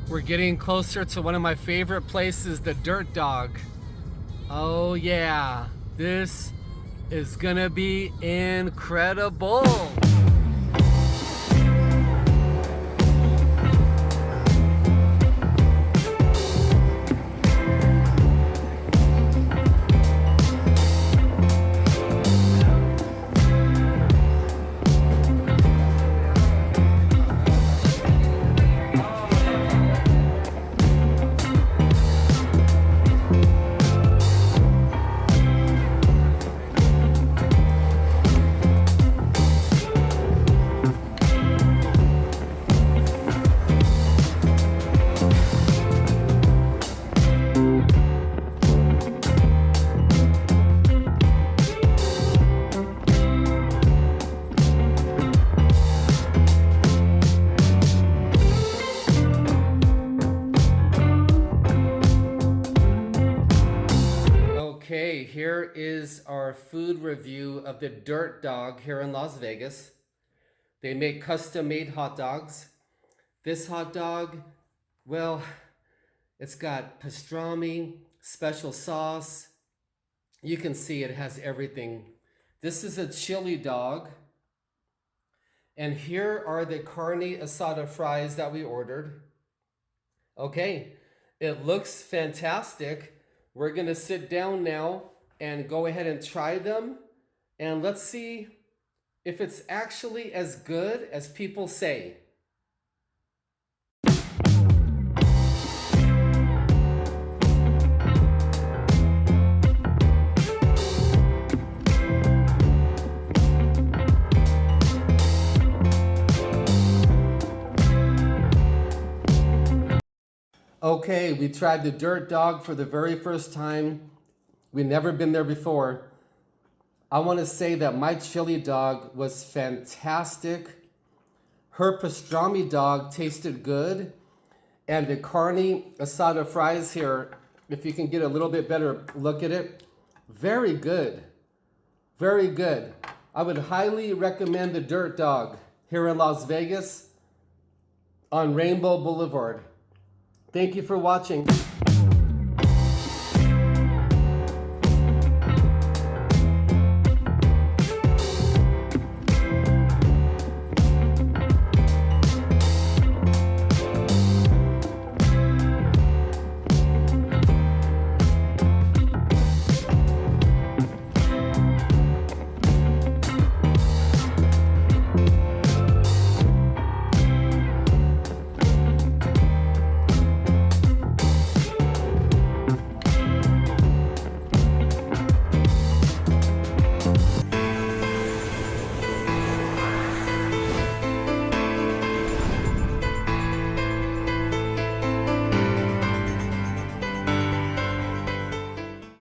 We're getting closer to one of my favorite places, the Dirt Dog. Oh yeah, this is gonna be incredible. Okay, here is our food review of the Dirt Dog here in Las Vegas. They make custom-made hot dogs. This hot dog, well, it's got pastrami, special sauce. You can see it has everything. This is a chili dog. And here are the carne asada fries that we ordered. Okay, it looks fantastic. We're gonna sit down now and go ahead and try them. And let's see if it's actually as good as people say. Okay, we tried the Dirt Dog for the very first time. We've never been there before. I want to say that my chili dog was fantastic. Her pastrami dog tasted good. And the carne asada fries here, if you can get a little bit better look at it, very good. Very good. I would highly recommend the Dirt Dog here in Las Vegas on Rainbow Boulevard. Thank you for watching.